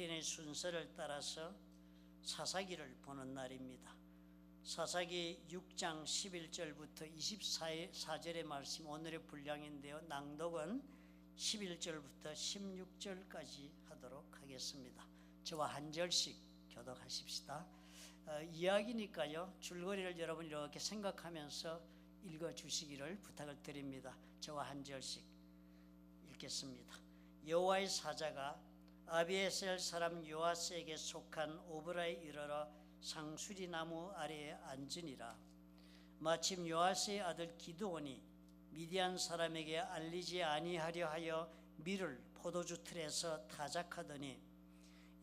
의 순서를 따라서 사사기를 보는 날입니다. 사사기 6장 11절부터 24절의 말씀 오늘의 분량인데요. 낭독은 11절부터 16절까지 하도록 하겠습니다. 저와 한 절씩 교독하십시다. 이야기니까요. 줄거리를 여러분 이렇게 생각하면서 읽어주시기를 부탁을 드립니다. 저와 한 절씩 읽겠습니다. 여호와의 사자가 아비에셀 사람 요아스에게 속한 오브라에 이르러 상수리 나무 아래에 앉으니라. 마침 요아스의 아들 기드온이 미디안 사람에게 알리지 아니하려 하여 밀을 포도주 틀에서 타작하더니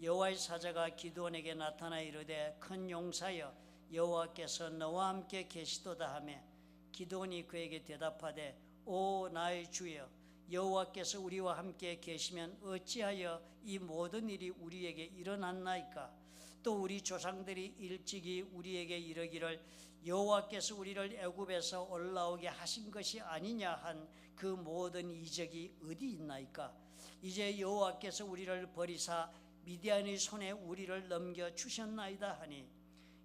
여호와의 사자가 기드온에게 나타나 이르되 큰 용사여 여호와께서 너와 함께 계시도다 하매 기드온이 그에게 대답하되 오 나의 주여 여호와께서 우리와 함께 계시면 어찌하여 이 모든 일이 우리에게 일어났나이까? 또 우리 조상들이 일찍이 우리에게 이르기를 여호와께서 우리를 애굽에서 올라오게 하신 것이 아니냐 한 그 모든 이적이 어디 있나이까? 이제 여호와께서 우리를 버리사 미디안의 손에 우리를 넘겨주셨나이다 하니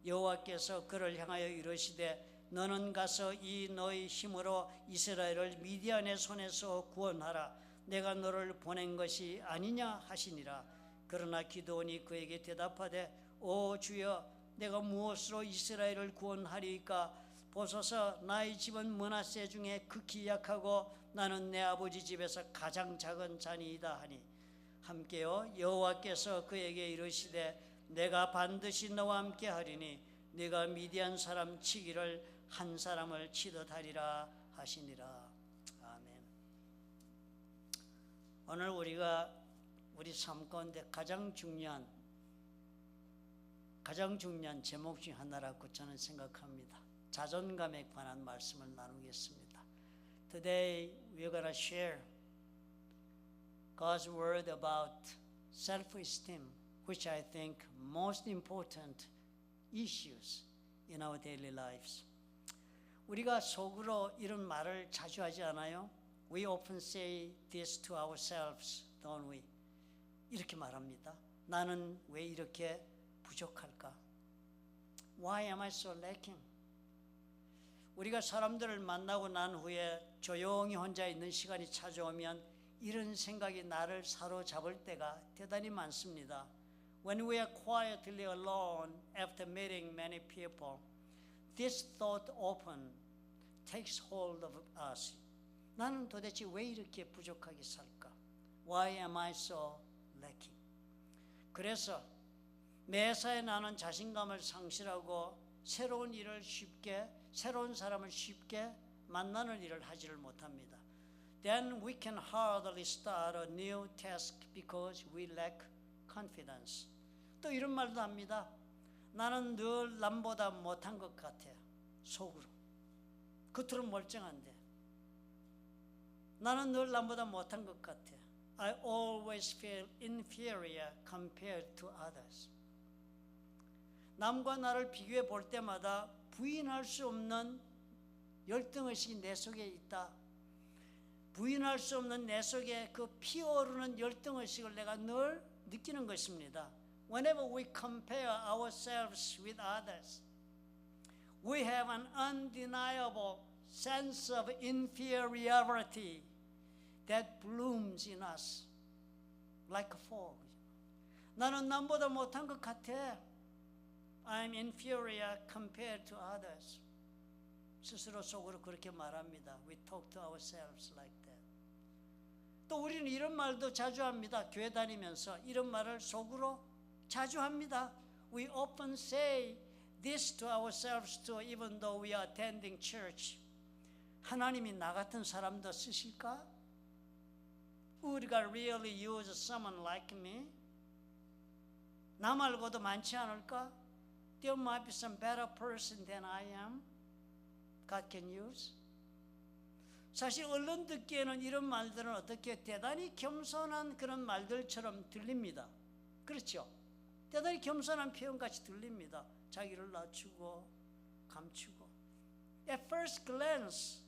여호와께서 그를 향하여 이르시되 너는 가서 이 너의 힘으로 이스라엘을 미디안의 손에서 구원하라. 내가 너를 보낸 것이 아니냐 하시니라. 그러나 기드온이 그에게 대답하되 오 주여 내가 무엇으로 이스라엘을 구원하리이까? 보소서 나의 집은 므낫세 중에 극히 약하고 나는 내 아버지 집에서 가장 작은 자니이다 하니 함께요 여호와께서 그에게 이르시되 내가 반드시 너와 함께 하리니 네가 미디안 사람 치기를 한 사람을 치듯 하리라 하시니라. 아멘. 오늘 우리가 우리 삶 가운데 가장 중요한 제목 중 하나라고 저는 생각합니다. 자존감에 관한 말씀을 나누겠습니다. Today we're going to share God's word about self-esteem, which I think most important issues in our daily lives. 우리가 속으로 이런 말을 자주 하지 않아요? We often say this to ourselves, don't we? 이렇게 말합니다. 나는 왜 이렇게 부족할까? Why am I so lacking? 우리가 사람들을 만나고 난 후에 조용히 혼자 있는 시간이 찾아오면 이런 생각이 나를 사로잡을 때가 대단히 많습니다. When we are quietly alone after meeting many people, this thought often takes hold of us. 나는 도대체 왜 이렇게 부족하게 살까? Why am I so lacking? 그래서 매사에 나는 자신감을 상실하고 새로운 사람을 쉽게 만나는 일을 하지를 못합니다. Then we can hardly start a new task because we lack confidence. 또 이런 말도 합니다. 나는 늘 남보다 못한 것 같아. 속으로. 겉으로는 멀쩡한데. 나는 늘 남보다 못한 것 같아. I always feel inferior compared to others. 남과 나를 비교해 볼 때마다 부인할 수 없는 열등의식이 내 속에 있다. 부인할 수 없는 내 속에 그 피어오르는 열등의식을 내가 늘 느끼는 것입니다. Whenever we compare ourselves with others, we have an undeniable sense of inferiority that blooms in us like a fog. 나는 남보다 못한 것 같아. I'm inferior compared to others. 스스로 속으로 그렇게 말합니다. We talk to ourselves like that. 또 우리는 이런 말도 자주 합니다. 교회 다니면서 이런 말을 속으로 자주 합니다. We often say this to ourselves too, even though we are attending church. 하나님이 나 같은 사람도 쓰실까? Would God really use someone like me? 나 말고도 많지 않을까? There might be some better person than I am. God can use. 사실 언론 듣기에는 이런 말들은 어떻게 대단히 겸손한 그런 말들처럼 들립니다. 그렇죠? 대단히 겸손한 표현같이 들립니다. 자기를 낮추고 감추고. At first glance,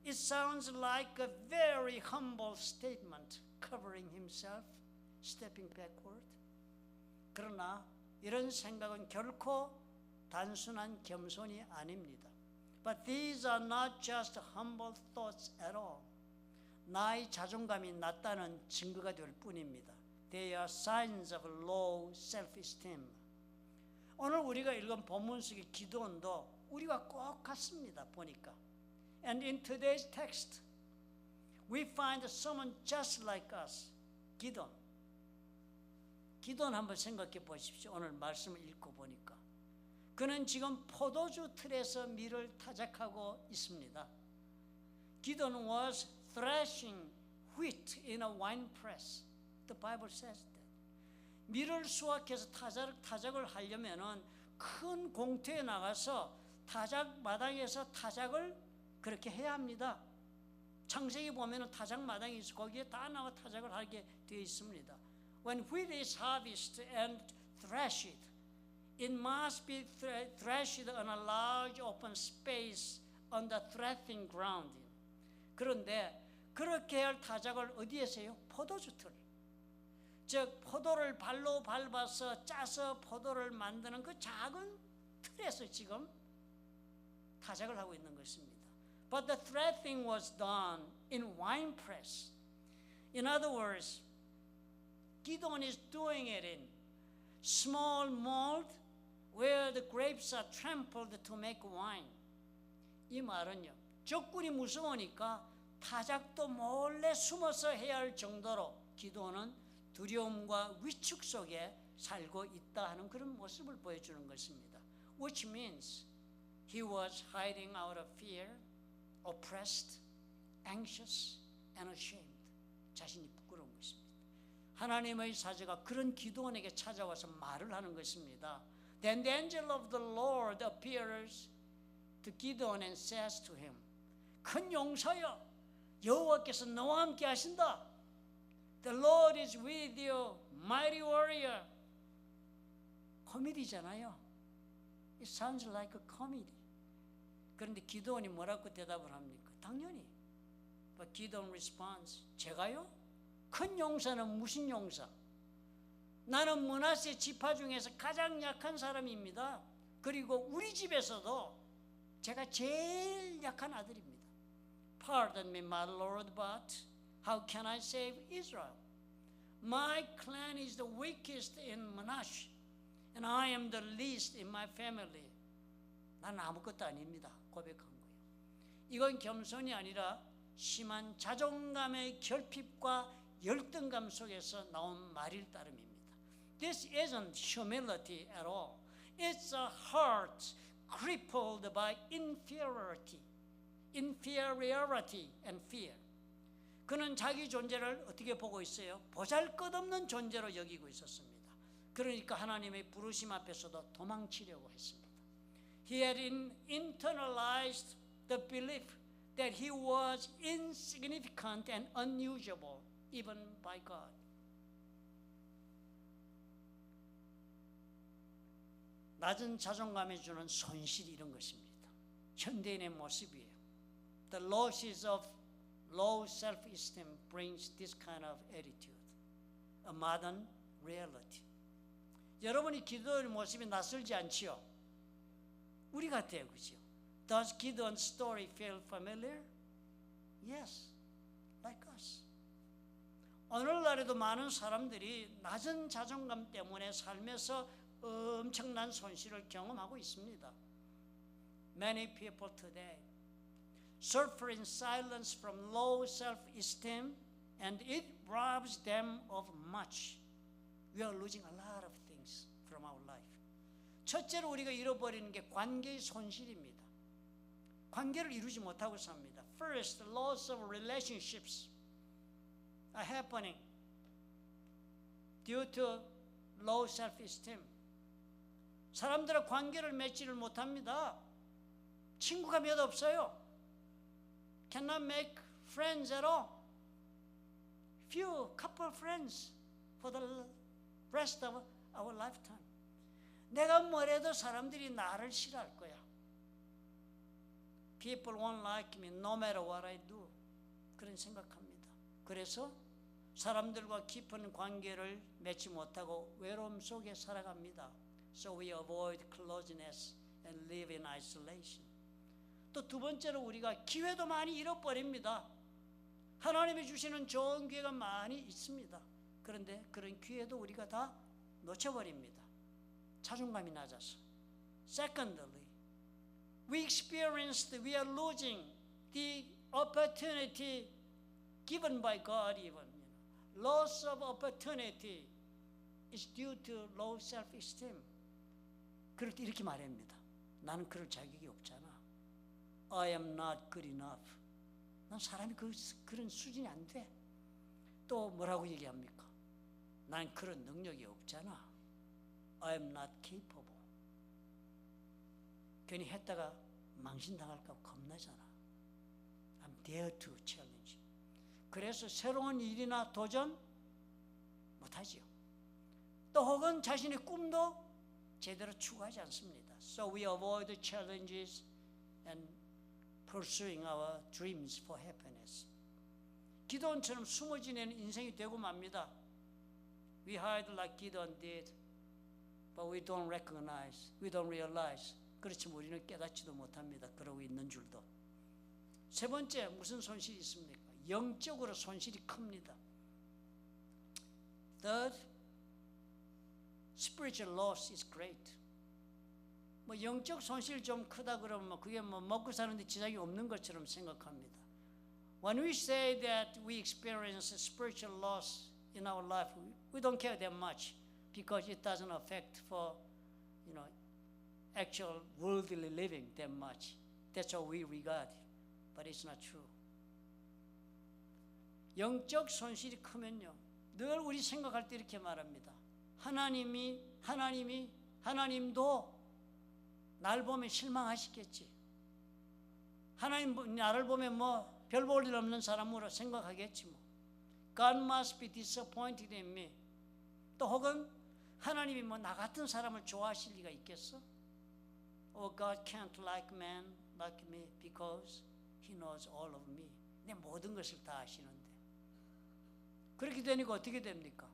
it sounds like a very humble statement, covering himself, stepping backward. 그러나 이런 생각은 결코 단순한 겸손이 아닙니다. But these are not just humble thoughts at all. 나의 자존감이 낮다는 증거가 될 뿐입니다. They are signs of low self-esteem. 오늘 우리가 읽은 본문 속의 기도원도 우리와 꼭 같습니다. 보니까. And in today's text, we find someone just like us. 기도원. 기도원 한번 생각해 보십시오. 오늘 말씀을 읽고 보니까. 그는 지금 포도주 틀에서 밀을 타작하고 있습니다. 기도원 was threshing wheat in a wine press. The Bible says that. 밀을 수확해서 타작을 하려면은 큰 공터에 나가서 타작 마당에서 타작을 그렇게 해야 합니다. 창세기 보면은 타작 마당이 있어 거기에 다 나와 타작을 하게 되어 있습니다. When wheat is harvested and threshed, it must be threshed on a large open space on the threshing ground. 그런데 그렇게 할 타작을 어디에서 해요? 포도주 틀. 즉 포도를 발로 밟아서 짜서 포도를 만드는 그 작은 틀에서 지금 타작을 하고 있는 것입니다. But the threshing was done in wine press. In other words, Gideon is doing it in small mold where the grapes are trampled to make wine. 이 말은요, 적군이 무서우니까 타작도 몰래 숨어서 해야 할 정도로 기도는 두려움과 위축 속에 살고 있다 하는 그런 모습을 보여주는 것입니다. Which means he was hiding out of fear, oppressed, anxious, and ashamed. 자신이 부끄러운 것입니다. 하나님의 사자가 그런 기도원에게 찾아와서 말을 하는 것입니다. Then the angel of the Lord appears to Gideon and says to him, 큰 용사여, 여호와께서 너와 함께 하신다. The Lord is with you, mighty warrior. 코미디잖아요. It sounds like a comedy. 그런데 기도원이 뭐라고 대답을 합니까? 당연히. But Gideon responds, 제가요? 큰 용사는 무슨 용사? 나는 므낫세 지파 중에서 가장 약한 사람입니다. 그리고 우리 집에서도 제가 제일 약한 아들입니다. Pardon me, my Lord, but how can I save Israel? My clan is the weakest in Manasseh, and I am the least in my family. 난 아무것도 아닙니다. 고백한 거예요. 이건 겸손이 아니라 심한 자존감의 결핍과 열등감 속에서 나온 말일 따름입니다. This isn't humility at all. It's a heart crippled by inferiority and fear. 그는 자기 존재를 어떻게 보고 있어요? 보잘것없는 존재로 여기고 있었습니다. 그러니까 하나님의 부르심 앞에서도 도망치려고 했습니다. He had internalized the belief that he was insignificant and unusable even by God. 낮은 자존감이 주는 손실이 이런 것입니다. 현대인의 모습이에요. The losses of low self-esteem brings this kind of attitude, a modern reality. 여러분이 기도의 모습이 낯설지 않지요? 우리 같아요, 그죠? Does Gideon's story feel familiar? Yes, like us. 오늘날에도 많은 사람들이 낮은 자존감 때문에 삶에서 엄청난 손실을 경험하고 있습니다. Many people today suffer in silence from low self-esteem and it robs them of much. We are losing a lot of things from our life. 첫째로 우리가 잃어버리는 게 관계의 손실입니다. 관계를 이루지 못하고 삽니다. First, loss of relationships are happening due to low self-esteem. 사람들과 관계를 맺지를 못합니다. 친구가 몇 없어요. Cannot make friends at all. Few couple friends for the rest of our lifetime. 내가 뭐래도 사람들이 나를 싫어할 거야. People won't like me no matter what I do. 그런 생각합니다. 그래서 사람들과 깊은 관계를 맺지 못하고 외로움 속에 살아갑니다. So we avoid closeness and live in isolation. 또 두 번째로 우리가 기회도 많이 잃어버립니다. 하나님이 주시는 좋은 기회가 많이 있습니다. 그런데 그런 기회도 우리가 다 놓쳐버립니다. 자존감이 낮아서. Secondly, we are losing the opportunity given by God even. Loss of opportunity is due to low self-esteem. 그럴 때 이렇게 말합니다. 나는 그럴 자격이 없잖아. I am not good enough. 난 사람이 그런 수준이 안 돼. 또 뭐라고 얘기합니까? 난 그런 능력이 없잖아. I am not capable. 괜히 했다가 망신당할까 겁나잖아. I'm dare to challenge. 그래서 새로운 일이나 도전 못하지요. 또 혹은 자신의 꿈도 제대로 추구하지 않습니다. So we avoid the challenges and pursuing our dreams for happiness. 기도원처럼 숨어 지내는 인생이 되고 맙니다. We hide like Gideon did, but we don't realize. 그렇지만 우리는 깨닫지도 못합니다. 그러고 있는 줄도. 세 번째, 무슨 손실이 있습니까? 영적으로 손실이 큽니다. Third, spiritual loss is great. 뭐 영적 손실 좀 크다 그러면 그게 뭐 먹고 사는데 지장이 없는 것처럼 생각합니다. When we say that we experience spiritual loss in our life, we don't care that much because it doesn't affect for, actual worldly living that much. That's how we regard it, but it's not true. 영적 손실이 크면요, 늘 우리 생각할 때 이렇게 말합니다. 하나님도 날 보면 실망하시겠지. 하나님 나를 보면 뭐 별 볼 일 없는 사람으로 생각하겠지 뭐. God must be disappointed in me. 또 혹은 하나님이 뭐 나 같은 사람을 좋아하실 리가 있겠어? Oh, God can't like man like me because He knows all of me. 내 모든 것을 다 아시는데. 그렇게 되니까 어떻게 됩니까?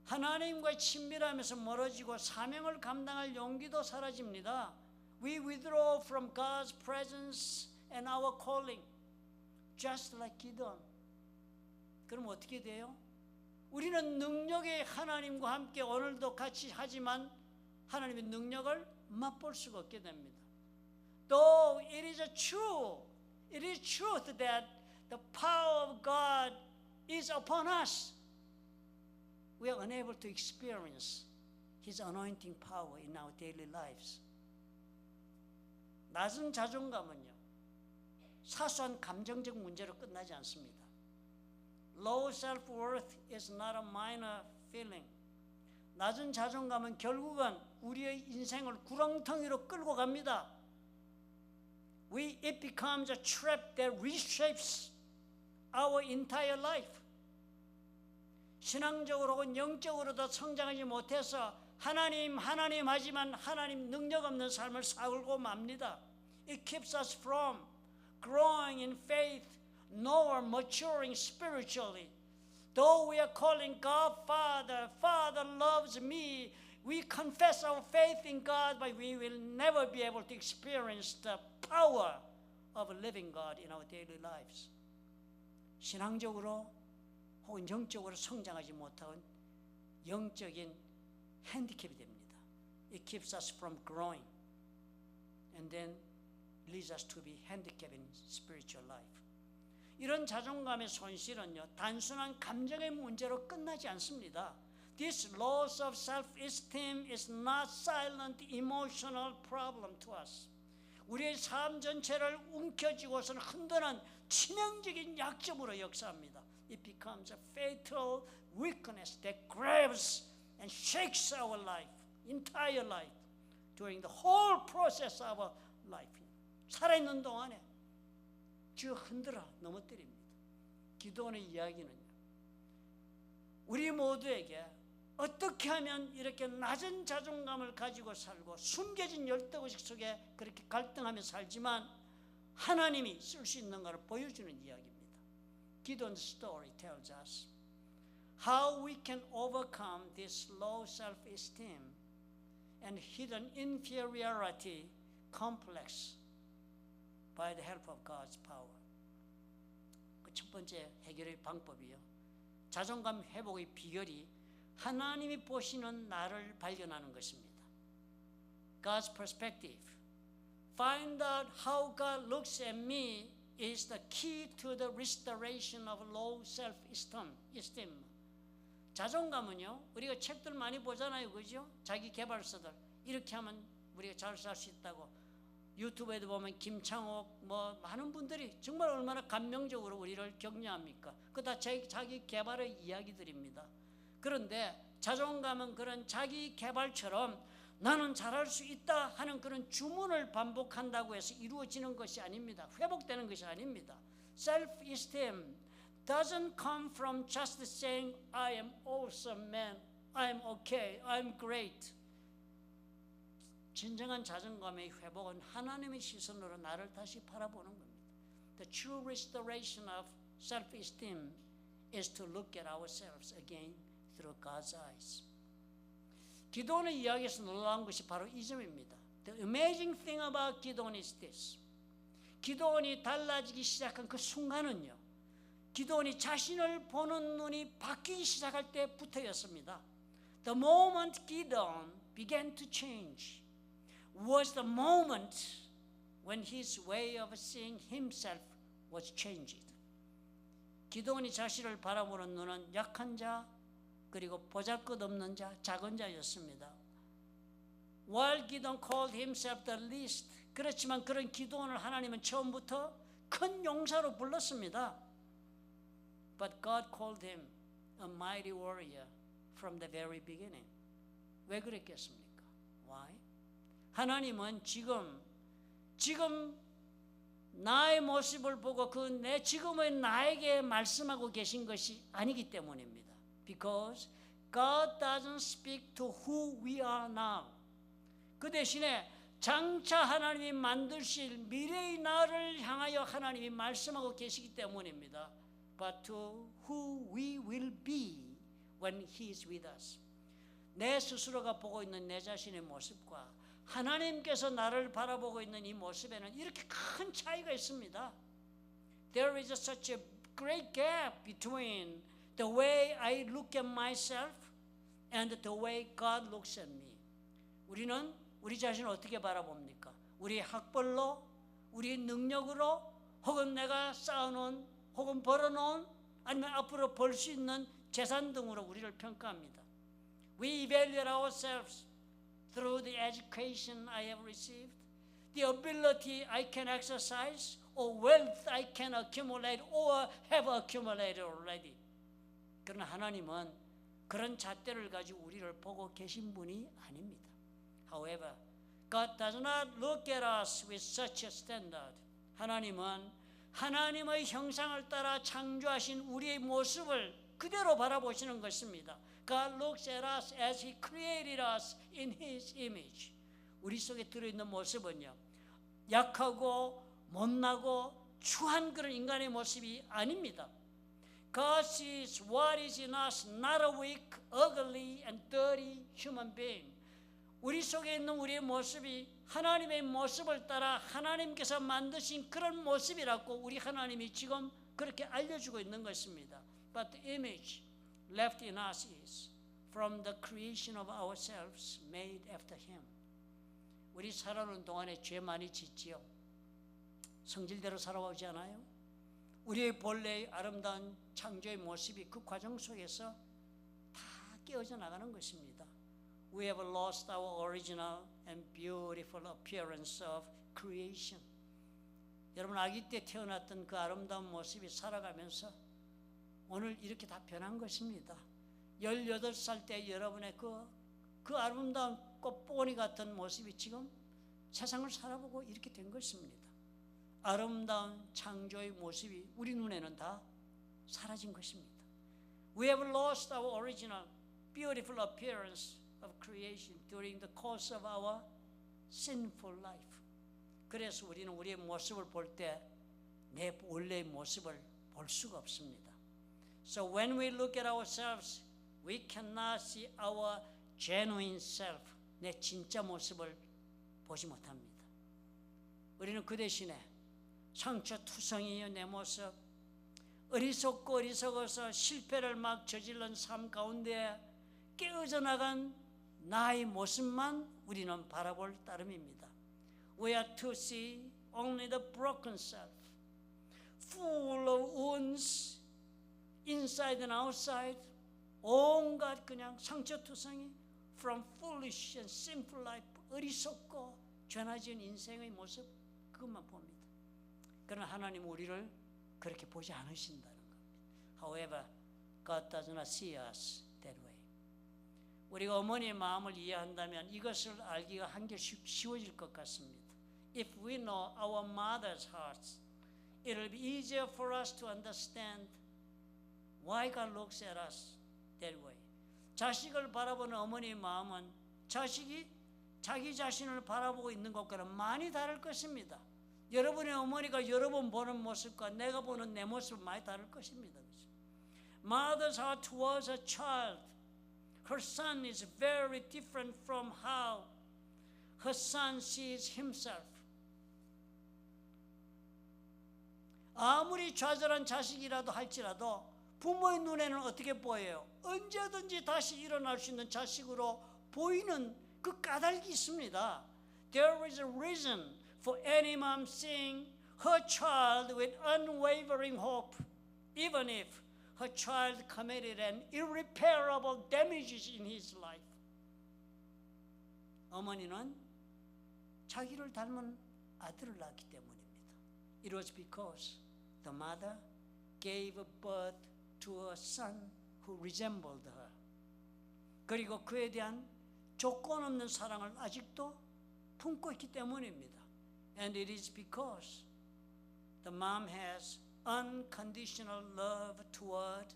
하나님과의 친밀함에서 멀어지고 사명을 감당할 용기도 사라집니다. We withdraw from God's presence and our calling, just like Gideon. 그럼 어떻게 돼요? 우리는 능력의 하나님과 함께 오늘도 같이 하지만 하나님의 능력을 맛볼 수가 없게 됩니다. Though it is truth that the power of God is upon us, we are unable to experience His anointing power in our daily lives. 낮은 자존감은요, 사소한 감정적 문제로 끝나지 않습니다. Low self-worth is not a minor feeling. 낮은 자존감은 결국은 우리의 인생을 구렁텅이로 끌고 갑니다. It becomes a trap that reshapes our entire life. 신앙적으로 혹은 영적으로도 성장하지 못해서 하나님 하지만 하나님 능력 없는 삶을 살고 맙니다. It keeps us from growing in faith nor maturing spiritually. Though we are calling God Father, Father loves me, we confess our faith in God, but we will never be able to experience the power of a living God in our daily lives. 신앙적으로 혹은 영적으로 성장하지 못한 영적인 핸디캡이 됩니다. It keeps us from growing and then leads us to be handicapped in spiritual life. 이런 자존감의 손실은요, 단순한 감정의 문제로 끝나지 않습니다. This loss of self-esteem is not silent emotional problem to us. 우리의 삶 전체를 움켜쥐고서는 흔드는 치명적인 약점으로 역사합니다. It becomes a fatal weakness that grabs and shakes our life, entire life, during the whole process of our life. 살아있는 동안에 쥐어 흔들어 넘어뜨립니다. 기도원의 이야기는요, 우리 모두에게 어떻게 하면 이렇게 낮은 자존감을 가지고 살고 숨겨진 열대의식 속에 그렇게 갈등하며 살지만 하나님이 쓸 수 있는가를 보여주는 이야기입니다. Gideon's story tells us how we can overcome this low self-esteem and hidden inferiority complex by the help of God's power. 그 첫 번째 해결의 방법이요. 자존감 회복의 비결이 하나님이 보시는 나를 발견하는 것입니다. God's perspective. Find out how God looks at me is the key to the restoration of low self-esteem. 자존감은요, 우리가 책들 많이 보잖아요, 그죠? 자기 개발서들 이렇게 하면 우리가 잘 살 수 있다고. 유튜브에도 보면 김창옥 뭐 많은 분들이 정말 얼마나 감명적으로 우리를 격려합니까? 그거 다 자기 개발의 이야기들입니다. 그런데 자존감은 그런 자기 개발처럼 나는 잘할 수 있다 하는 그런 주문을 반복한다고 해서 이루어지는 것이 아닙니다. 회복되는 것이 아닙니다. Self-esteem doesn't come from just saying I am awesome man, I'm okay, I'm great. 진정한 자존감의 회복은 하나님의 시선으로 나를 다시 바라보는 겁니다. The true restoration of self-esteem is to look at ourselves again through God's eyes. 기도원의 이야기에서 놀라운 것이 바로 이 점입니다. The amazing thing about 기도원 is this. 기도원이 달라지기 시작한 그 순간은요, 기도원이 자신을 보는 눈이 바뀌기 시작할 때부터였습니다. The moment Gideon began to change was the moment when his way of seeing himself was changed. 기도원이 자신을 바라보는 눈은 약한 자, 그리고 보잘것없는 자, 작은 자였습니다. While Gideon called himself the least, 그렇지만 그런 기도원을 하나님은 처음부터 큰 용사로 불렀습니다. But God called him a mighty warrior from the very beginning. 왜 그랬겠습니까? Why? 하나님은 지금 나의 모습을 보고 그 내 지금의 나에게 말씀하고 계신 것이 아니기 때문입니다. Because God doesn't speak to who we are now. 그 대신에 장차 하나님이 만드실 미래의 나를 향하여 하나님이 말씀하고 계시기 때문입니다. But to who we will be when He is with us. 내 스스로가 보고 있는 내 자신의 모습과 하나님께서 나를 바라보고 있는 이 모습에는 이렇게 큰 차이가 있습니다. There is such a great gap between the way I look at myself and the way God looks at me. 우리는 우리 자신을 어떻게 바라봅니까? 우리의 학벌로, 우리의 능력으로, 혹은 내가 쌓아놓은, 혹은 벌어놓은, 아니면 앞으로 벌 수 있는 재산 등으로 우리를 평가합니다. We evaluate ourselves through the education I have received, the ability I can exercise, or wealth I can accumulate or have accumulated already. 그러나 하나님은 그런 잣대를 가지고 우리를 보고 계신 분이 아닙니다. However, God does not look at us with such a standard. 하나님은 하나님의 형상을 따라 창조하신 우리의 모습을 그대로 바라보시는 것입니다. God looks at us as He created us in His image. 우리 속에 들어있는 모습은요, 약하고 못나고 추한 그런 인간의 모습이 아닙니다. God sees what is in us, not a weak, ugly, and dirty human being. 우리 속에 있는 우리의 모습이 하나님의 모습을 따라 하나님께서 만드신 그런 모습이라고 우리 하나님이 지금 그렇게 알려주고 있는 것입니다. But the image left in us is from the creation of ourselves made after Him. 우리 살아오는 동안에 죄 많이 짓지요. 성질대로 살아오지 않아요? 우리의 본래의 아름다운 창조의 모습이 그 과정 속에서 다 깨어져 나가는 것입니다. We have lost our original and beautiful appearance of creation. 여러분 아기 때 태어났던 그 아름다운 모습이 살아가면서 오늘 이렇게 다 변한 것입니다. 18살 때 여러분의 그 아름다운 꽃보리 같은 모습이 지금 세상을 살아보고 이렇게 된 것입니다. 아름다운 창조의 모습이 우리 눈에는 다 사라진 것입니다. We have lost our original beautiful appearance of creation during the course of our sinful life. 그래서 우리는 우리의 모습을 볼 때 내 원래의 모습을 볼 수가 없습니다. So when we look at ourselves, we cannot see our genuine self, 내 진짜 모습을 보지 못합니다. 우리는 그 대신에 상처투성이의 내 모습, 어리석고 어리석어서 실패를 막 저질른 삶 가운데 깨어져 나간 나의 모습만 우리는 바라볼 따름입니다. We are to see only the broken self, full of wounds, inside and outside, 온갖 그냥 상처투성이, from foolish and sinful life, 어리석고 죄나진 인생의 모습, 그것만 봅니다. 그러나 하나님은 우리를 그렇게 보지 않으신다는 겁니다. However, God does not see us that way. 우리가 어머니의 마음을 이해한다면 이것을 알기가 한결 쉬워질 것 같습니다. If we know our mother's hearts, it will be easier for us to understand why God looks at us that way. 자식을 바라보는 어머니의 마음은 자식이 자기 자신을 바라보고 있는 것과는 많이 다를 것입니다. 여러분의 어머니가 여러분 보는 모습과 내가 보는 내 모습은 많이 다를 것입니다. Mother's heart towards a child, her son is very different from how her son sees himself. 아무리 좌절한 자식이라도 할지라도 부모의 눈에는 어떻게 보여요? 언제든지 다시 일어날 수 있는 자식으로 보이는 그 까닭이 있습니다. There is a reason for any mom seeing her child with unwavering hope, even if her child committed an irreparable damages in his life. 어머니는 자기를 닮은 아들을 낳았기 때문입니다. It was because the mother gave birth to a son who resembled her. 그리고 그에 대한 조건 없는 사랑을 아직도 품고 있기 때문입니다. And it is because the mom has unconditional love toward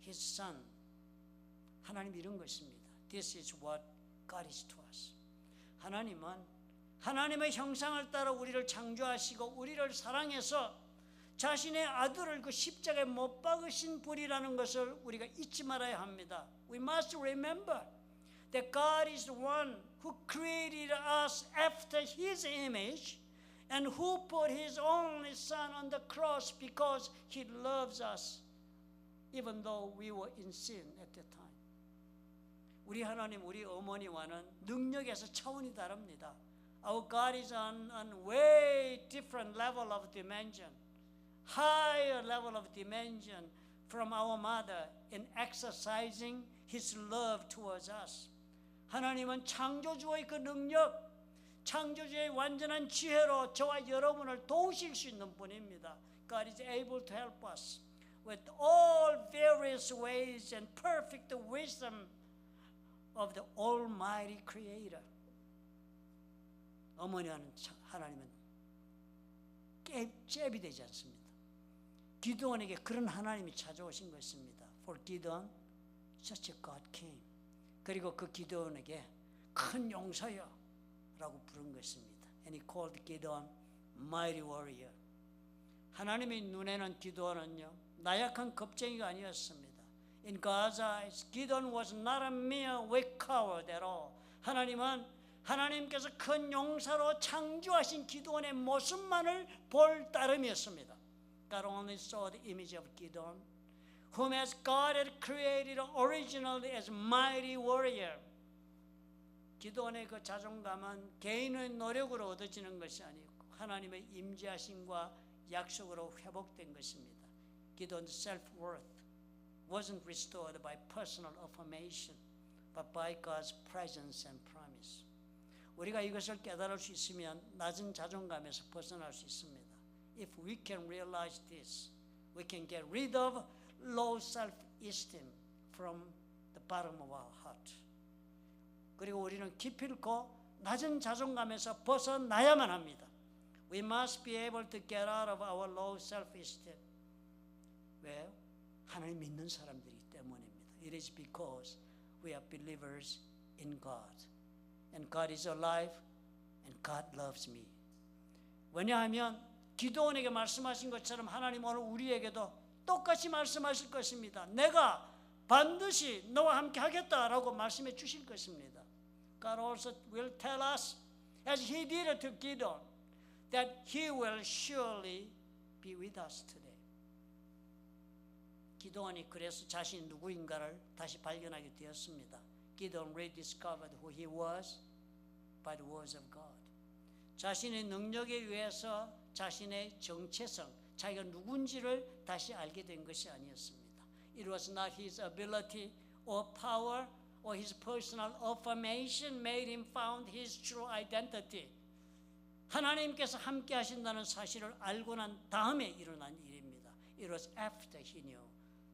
his son. 하나님 이런 것입니다. This is what God is to us. 하나님은 하나님의 형상을 따라 우리를 창조하시고 우리를 사랑해서 자신의 아들을 그 십자가에 못 박으신 분이라는 것을 우리가 잊지 말아야 합니다. We must remember that God is the one who created us after His image and who put His only Son on the cross because He loves us, even though we were in sin at that time. 우리 하나님, 우리 어머니와는 능력에서 차원이 다릅니다. Our God is on way different level of dimension, higher level of dimension from our mother in exercising His love towards us. 하나님은 창조주의 그 능력, 창조주의 완전한 지혜로 저와 여러분을 도우실 수 있는 분입니다. God is able to help us with all various ways and perfect wisdom of the Almighty Creator. 어머니와는 하나님은 잽이 되지 않습니다. 기드온에게 그런 하나님이 찾아오신 것입니다. For Gideon, such a God came. 그리고 그 기드온에게 큰 용사여 라고 부른 것입니다. And he called Gideon mighty warrior. 하나님의 눈에는 기드온은요 나약한 겁쟁이가 아니었습니다. In God's eyes, Gideon was not a mere weak coward at all. 하나님께서 큰 용사로 창조하신 기드온의 모습만을 볼 따름이었습니다. God only saw the image of Gideon, whom as God had created originally as mighty warrior. 기드온의 그 자존감은 개인의 노력으로 얻어지는 것이 아니고 하나님의 임재하심과 약속으로 회복된 것입니다. Gideon's self-worth wasn't restored by personal affirmation, but by God's presence and promise. 우리가 이것을 깨달을 수 있으면 낮은 자존감에서 벗어날 수 있습니다. If we can realize this, we can get rid of low self-esteem from the bottom of our heart. 그리고 우리는 기필코 낮은 자존감에서 벗어나야만 합니다. We must be able to get out of our low self-esteem. 왜요? 하나님 믿는 사람들이기 때문입니다. It is because we are believers in God. And God is alive and God loves me. 왜냐하면 기드온에게 말씀하신 것처럼 하나님 오늘 우리에게도 똑같이 말씀하실 것입니다. 내가 반드시 너와 함께 하겠다라고 말씀해 주실 것입니다. God also will tell us, as He did it to Gideon, that He will surely be with us today. 기도원이 그래서 자신이 누구인가를 다시 발견하게 되었습니다. Gideon rediscovered who he was by the words of God. 자신의 능력에 의해서 자신의 정체성, 자기가 누군지를 다시 알게 된 것이 아니었습니다. It was not his ability or power or his personal affirmation made him found his true identity. 하나님께서 함께 하신다는 사실을 알고 난 다음에 일어난 일입니다. It was after he knew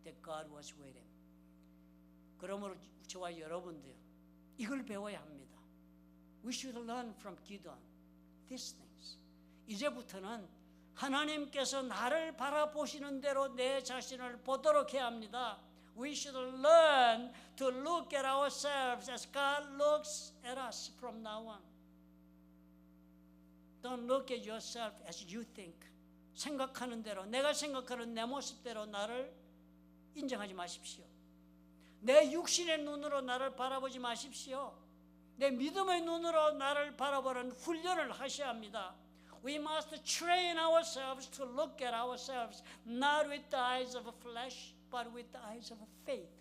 that God was with him. 그러므로 저와 여러분도요, 이걸 배워야 합니다. We should learn from Gideon these things. 이제부터는 하나님께서 나를 바라보시는 대로 내 자신을 보도록 해야 합니다. We should learn to look at ourselves as God looks at us from now on. Don't look at yourself as you think. 생각하는 대로, 내가 생각하는 내 모습대로 나를 인정하지 마십시오. 내 육신의 눈으로 나를 바라보지 마십시오. 내 믿음의 눈으로 나를 바라보는 훈련을 하셔야 합니다. We must train ourselves to look at ourselves not with the eyes of flesh, but with the eyes of faith.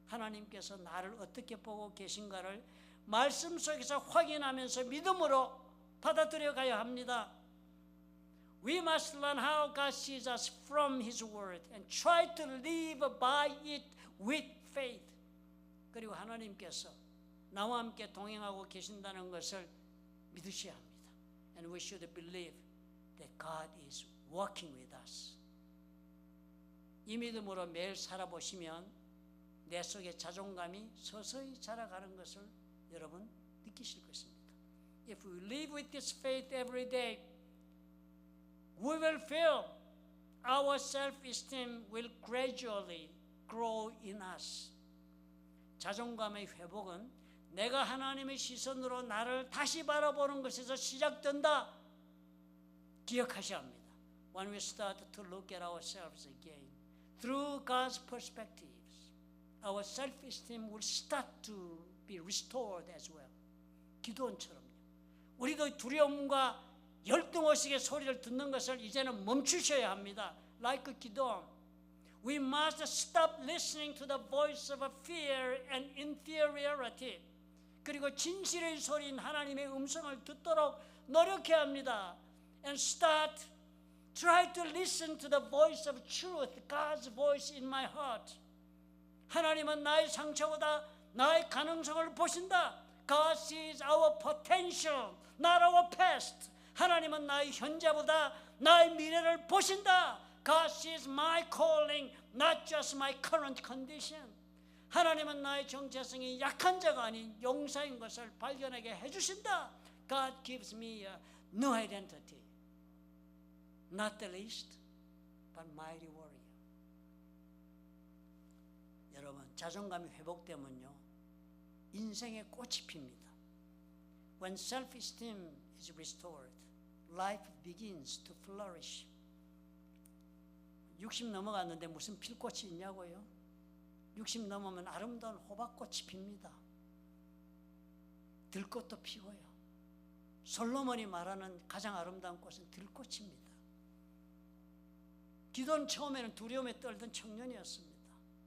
하나님께서 나를 어떻게 보고 계신가를 말씀 속에서 확인하면서 믿음으로 받아들여 가야 합니다. We must learn how God sees us from His Word and try to live by it with faith. 그리고 하나님께서 나와 함께 동행하고 계신다는 것을 믿으셔야 합니다. And we should believe that God is working with us. 이 믿음으로 매일 살아보시면 내 속의 자존감이 서서히 자라가는 것을 여러분 느끼실 것입니다. If we live with this faith every day, we will feel our self-esteem will gradually grow in us. 자존감의 회복은 내가 하나님의 시선으로 나를 다시 바라보는 것에서 시작된다. 기억하셔야 합니다. When we start to look at ourselves again through God's perspectives, our self-esteem will start to be restored as well. 기도원처럼요. 우리도 두려움과 열등의식의 소리를 듣는 것을 이제는 멈추셔야 합니다. Like 기도원, we must stop listening to the voice of fear and inferiority. 그리고 진실의 소리인 하나님의 음성을 듣도록 노력해야 합니다. And try to listen to the voice of truth, God's voice in my heart. 하나님은 나의 상처보다 나의 가능성을 보신다. God sees our potential, not our past. 하나님은 나의 현재보다 나의 미래를 보신다. God sees my calling, not just my current condition. 하나님은 나의 정체성이 약한 자가 아닌 용사인 것을 발견하게 해주신다. God gives me a new identity, not the least, but mighty warrior. 여러분, 자존감이 회복되면요, 인생의 꽃이 핍니다. When self-esteem is restored, life begins to flourish. 60 넘어갔는데 무슨 필 꽃이 있냐고요? 60 넘으면 아름다운 호박꽃이 핍니다. 들꽃도 피고요. 솔로몬이 말하는 가장 아름다운 꽃은 들꽃입니다. 기도원 처음에는 두려움에 떨던 청년이었습니다.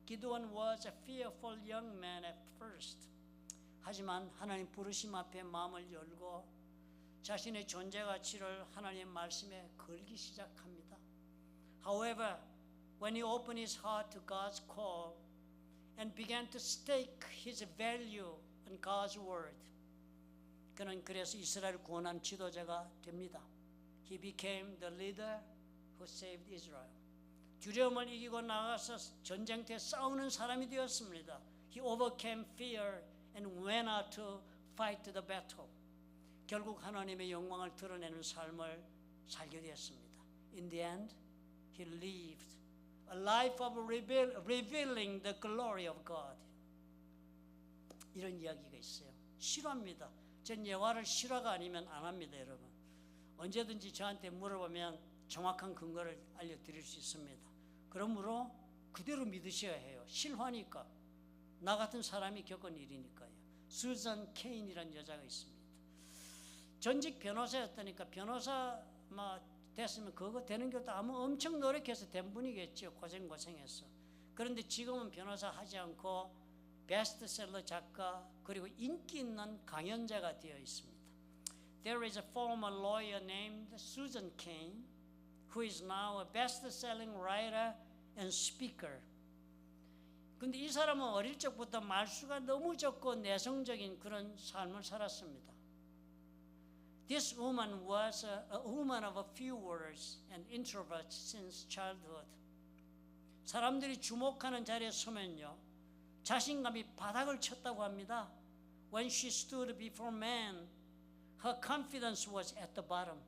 기도원 was a fearful young man at first. 하지만 하나님 부르심 앞에 마음을 열고 자신의 존재 가치를 하나님의 말씀에 걸기 시작합니다. However, when he opened his heart to God's call and began to stake his value on God's word, 그는 그래서 이스라엘 구원한 지도자가 됩니다. He became the leader who saved Israel. 두려움을 이기고 나가서 전쟁터에 싸우는 사람이 되었습니다. He overcame fear and went out to fight the battle. 결국 하나님의 영광을 드러내는 삶을 살게 되었습니다. In the end, he lived a life of revealing the glory of God. 이런 이야기가 있어요. 실화입니다. 전 예화를 실화가 아니면 안 합니다, 여러분. 언제든지 저한테 물어보면 정확한 근거를 알려드릴 수 있습니다. 그러므로 그대로 믿으셔야 해요. 실화니까. 나 같은 사람이 겪은 일이니까요. 수잔 케인이라는 여자가 있습니다. 전직 변호사였다니까 변호사 됐으면 그거 되는 것도 아무 엄청 노력해서 된 분이겠죠. 고생해서. 그런데 지금은 변호사 하지 않고 베스트셀러 작가 그리고 인기 있는 강연자가 되어 있습니다. There is a former lawyer named Susan Cain who is now a best-selling writer and speaker. 근데 이 사람은 어릴 적부터 말수가 너무 적고 내성적인 그런 삶을 살았습니다. This woman was a woman of a few words and introvert since childhood. 사람들이 주목하는 자리에 서면요, 자신감이 바닥을 쳤다고 합니다. When she stood before men, her confidence was at the bottom.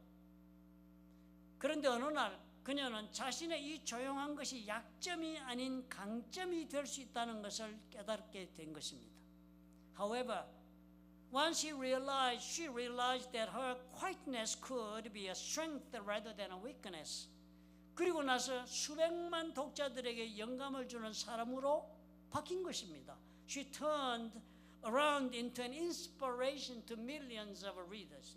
그런데 어느 날 그녀는 자신의 이 조용한 것이 약점이 아닌 강점이 될 수 있다는 것을 깨닫게 된 것입니다. However, once she realized that her quietness could be a strength rather than a weakness. 그리고 나서 수백만 독자들에게 영감을 주는 사람으로 바뀐 것입니다. She turned around into an inspiration to millions of readers.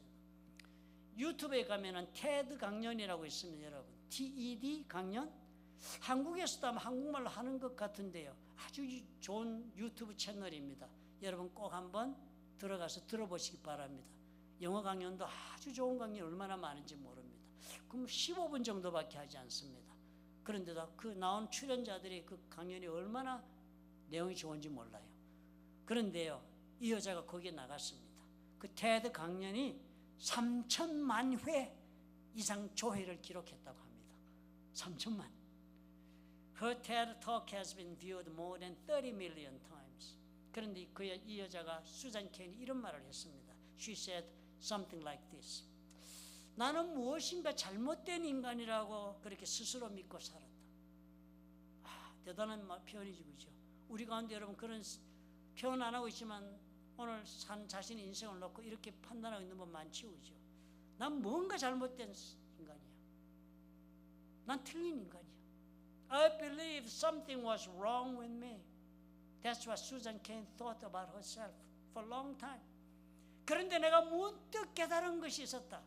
유튜브에 가면은 TED 강연이라고 있습니다, 여러분. TED 강연? 한국에서도 아마 한국말로 하는 것 같은데요. 아주 좋은 유튜브 채널입니다. 여러분 꼭 한번 들어가서 들어보시기 바랍니다. 영어 강연도 아주 좋은 강연이 얼마나 많은지 모릅니다. 그럼 15분 정도밖에 하지 않습니다. 그런데도 그 나온 출연자들이 그 강연이 얼마나 내용이 좋은지 몰라요. 그런데요, 이 여자가 거기에 나갔습니다. 그 테드 강연이 3천만 회 이상 조회를 기록했다고 합니다. 3천만. Her TED talk has been viewed more than 30 million times. 그런데 이 여자가 수잔 케인이 이런 말을 했습니다. She said something like this. 나는 무엇인가 잘못된 인간이라고 그렇게 스스로 믿고 살았다. 대단한 표현이지, 그죠? 우리 가운데 여러분 그런 표현 안 하고 있지만 오늘 산 자신의 인생을 놓고 이렇게 판단하고 있는 분 많지, 그죠? 난 뭔가 잘못된 인간이야. 난 틀린 인간이야. I believe something was wrong with me. That's what Susan Cain thought about herself for a long time. 그런데 내가 문득 깨달은 것이 있었다.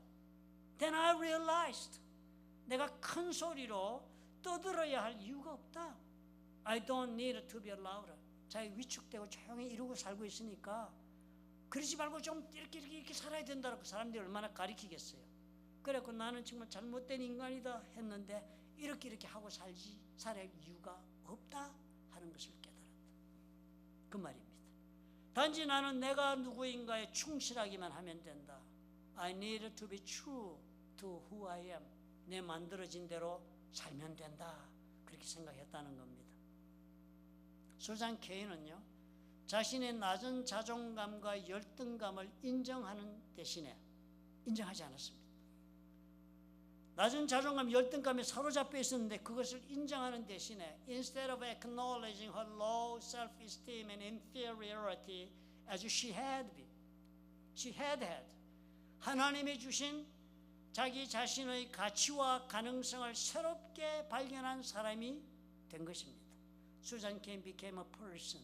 Then I realized 내가 큰 소리로 떠들어야 할 이유가 없다. I don't need to be louder. 자기 위축되고 조용히 이러고 살고 있으니까 그러지 말고 좀 이렇게 살아야 된다고 사람들이 얼마나 가리키겠어요. 그래서 나는 정말 잘못된 인간이다 했는데 이렇게 하고 살아야 할 이유가 없다 하는 것을 깨달았다. 그 말입니다. 단지 나는 내가 누구인가에 충실하기만 하면 된다. I need to be true to who I am. 내 만들어진 대로 살면 된다. 그렇게 생각했다는 겁니다. 수잔 케인은요, 자신의 낮은 자존감과 열등감을 인정하는 대신에 인정하지 않았습니다. 낮은 자존감, 열등감에 사로잡혀 있었는데 그것을 인정하는 대신에 instead of acknowledging her low self-esteem and inferiority as she had had, 하나님이 주신 자기 자신의 가치와 가능성을 새롭게 발견한 사람이 된 것입니다. Susan Cain became a person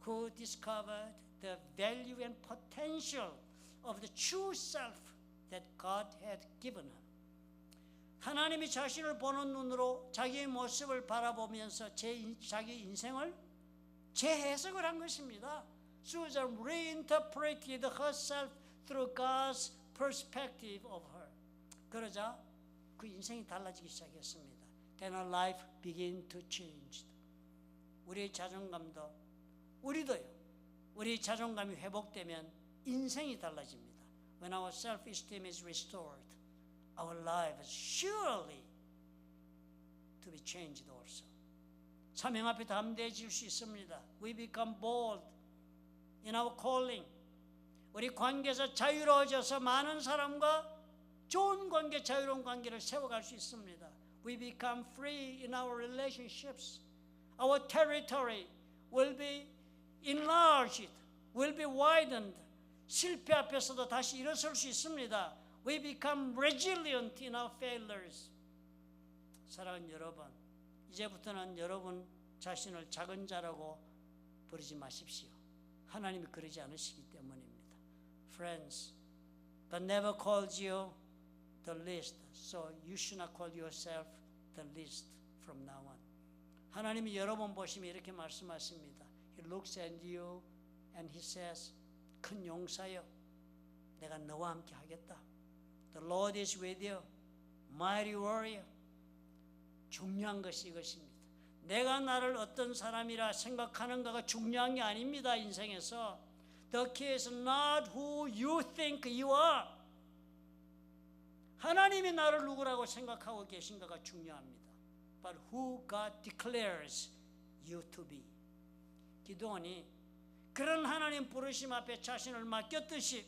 who discovered the value and potential of the true self that God had given her. 하나님이 자신을 보는 눈으로 자기의 모습을 바라보면서 자기 인생을 재해석을 한 것입니다. Susan reinterpreted herself through God's perspective of her. 그러자 그 인생이 달라지기 시작했습니다. Then her life began to change. 우리의 자존감도 우리도요. 우리의 자존감이 회복되면 인생이 달라집니다. When our self-esteem is restored, our life is surely to be changed also. 사명 앞에 담대해질 수 있습니다. We become bold in our calling. 우리 관계에서 자유로워져서 많은 사람과 좋은 관계, 자유로운 관계를 세워갈 수 있습니다. We become free in our relationships. Our territory will be enlarged, will be widened. 실패 앞에서도 다시 일어설 수 있습니다. We become resilient in our failures. 사랑하는 여러분, 이제부터는 여러분 자신을 작은 자라고 부르지 마십시오. 하나님이 그러지 않으시기 때문입니다. Friends, God never called you the least, so you should not call yourself the least from now on. 하나님이 여러분 보시면 이렇게 말씀하십니다. He looks at you and he says, 큰 용사여, 내가 너와 함께 하겠다. The Lord is with you, mighty warrior. 중요한 것이 이것입니다. 내가 나를 어떤 사람이라 생각하는가가 중요한 게 아닙니다. 인생에서 The key is not who you think you are. 하나님이 나를 누구라고 생각하고 계신가가 중요합니다. But who God declares you to be. 기도원이 그런 하나님 부르심 앞에 자신을 맡겼듯이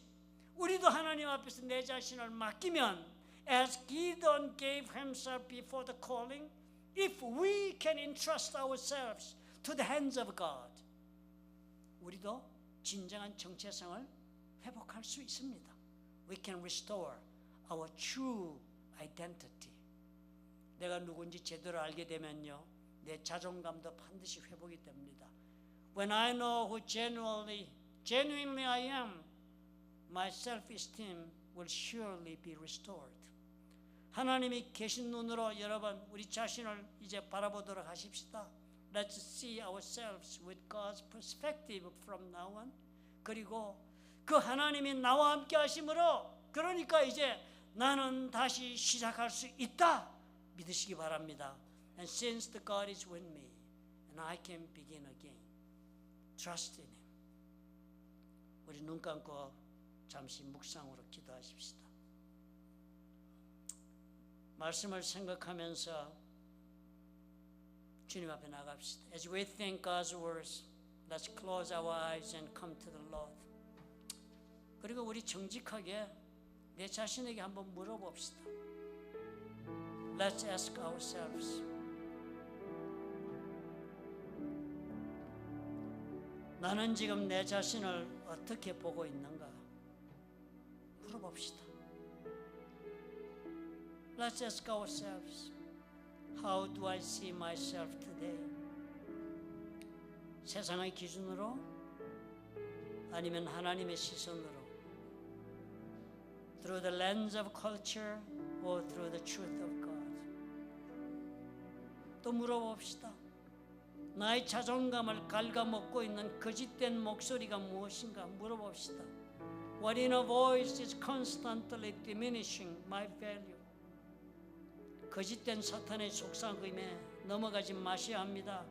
우리도 하나님 앞에서 내 자신을 맡기면 as Gideon gave himself before the calling, if we can entrust ourselves to the hands of God, 우리도 진정한 정체성을 회복할 수 있습니다. We can restore our true identity. 내가 누군지 제대로 알게 되면요, 내 자존감도 반드시 회복이 됩니다. When I know who genuinely I am, my self-esteem will surely be restored. 하나님이 계신 눈으로 여러분 우리 자신을 이제 바라보도록 하십시다. Let's see ourselves with God's perspective from now on. 그리고 그 하나님이 나와 함께 하심으로 그러니까 이제 나는 다시 시작할 수 있다 믿으시기 바랍니다. And since the God is with me and I can begin again. Trust in Him. 우리 눈 감고 잠시 묵상으로 기도하십시다. 말씀을 생각하면서 주님 앞에 나갑시다. As we think God's words, let's close our eyes and come to the Lord. 그리고 우리 정직하게 내 자신에게 한번 물어봅시다. Let's ask ourselves. 나는 지금 내 자신을 어떻게 보고 있는가? 물어봅시다. Let's ask ourselves. How do I see myself today? 세상의 기준으로 아니면 하나님의 시선으로 Through the lens of culture or through the truth of God. 또 물어봅시다. 나의 자존감을 갉아먹고 있는 거짓된 목소리가 무엇인가 물어봅시다. What inner voice is constantly diminishing my value? 거짓된 사탄의 속삭임에 넘어가지 마셔야 합니다.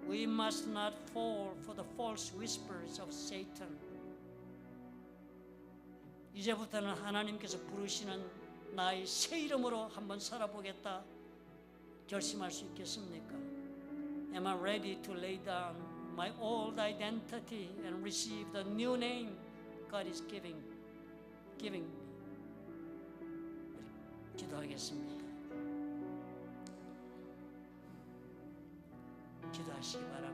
We must not fall for the false whispers of Satan. 이제부터는 하나님께서 부르시는 나의 새 이름으로 한번 살아보겠다 결심할 수 있겠습니까? Am I ready to lay down my old identity and receive the new name God is giving me? 기도하겠습니다. 기도하시기 바랍니다.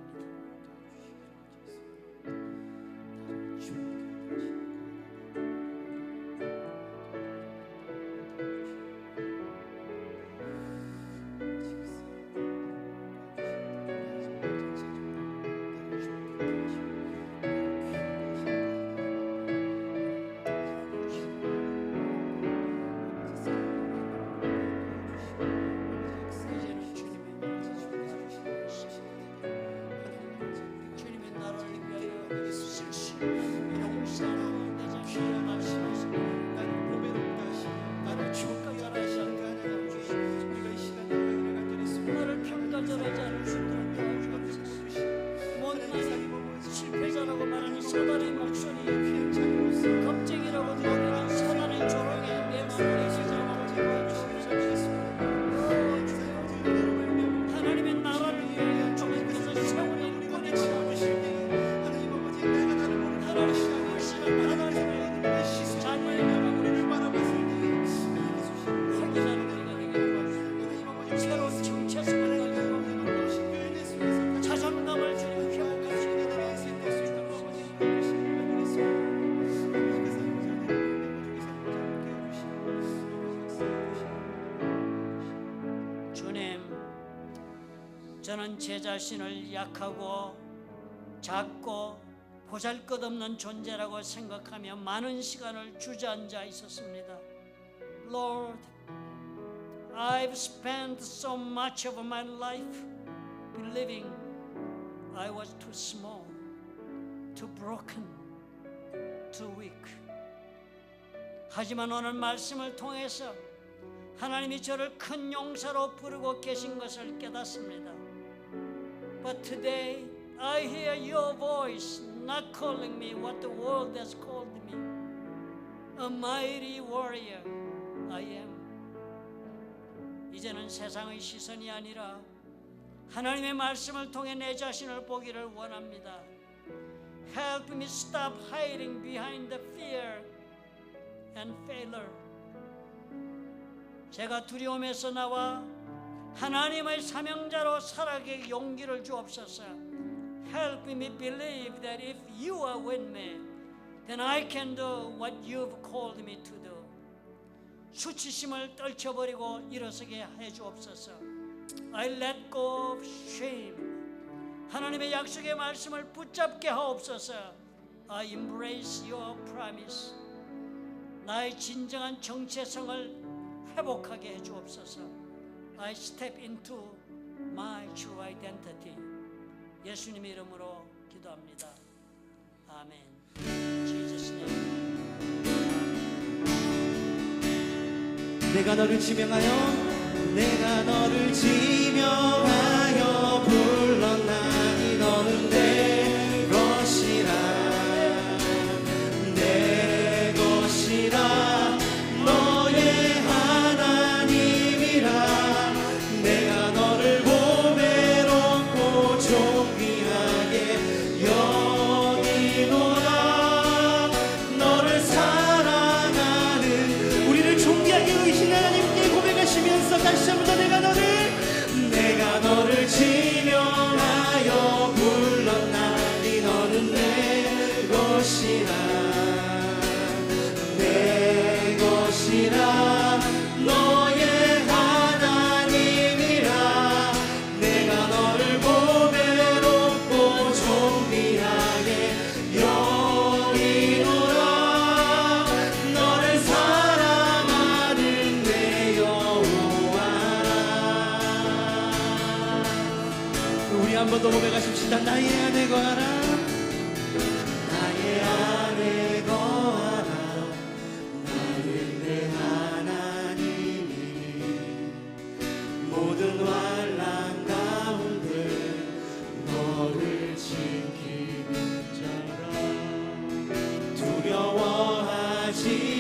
주님이 나를 위하여 쓰신 저는 제 자신을 약하고 작고 보잘것없는 존재라고 생각하며 많은 시간을 주저앉아 있었습니다. Lord, I've spent so much of my life believing I was too small, too broken, too weak. 하지만 오늘 말씀을 통해서 하나님이 저를 큰 용사로 부르고 계신 것을 깨닫습니다. But today I hear your voice not calling me what the world has called me. A mighty warrior I am. 이제는 세상의 시선이 아니라 하나님의 말씀을 통해 내 자신을 보기를 원합니다. Help me stop hiding behind the fear and failure. 제가 두려움에서 나와 하나님의 사명자로 살아가게 용기를 주옵소서. Help me believe that if you are with me, then I can do what you've called me to do. 수치심을 떨쳐버리고 일어서게 해주옵소서. I let go of shame. 하나님의 약속의 말씀을 붙잡게 하옵소서. I embrace your promise. 나의 진정한 정체성을 회복하게 해주옵소서. I step into my true identity. 예수님의 이름으로 기도합니다. 아멘. Jesus name. 내가 너를 지명하여 불렀나니 너는 내 것이라 너의 하나님이라. 내가 너를 보배롭고 존귀하게 여기노라. 너를 사랑하는 우리를 존귀하게 여기신 하나님께 고백하시면서 다시 한번 더 내가 너를 지명하여 불렀나니 너는 내 것이라 너의 하나님이라. 내가 너를 보배롭고 존귀하게 여기노라. 너를 사랑하는 내 여호와라. 우리 한 번 더 고백하십시다. 나의 안에 거하라. 나의 안에 거하라. 나는 내 하나님이 모든 환난 가운데 너를 지키는 자라. 두려워하지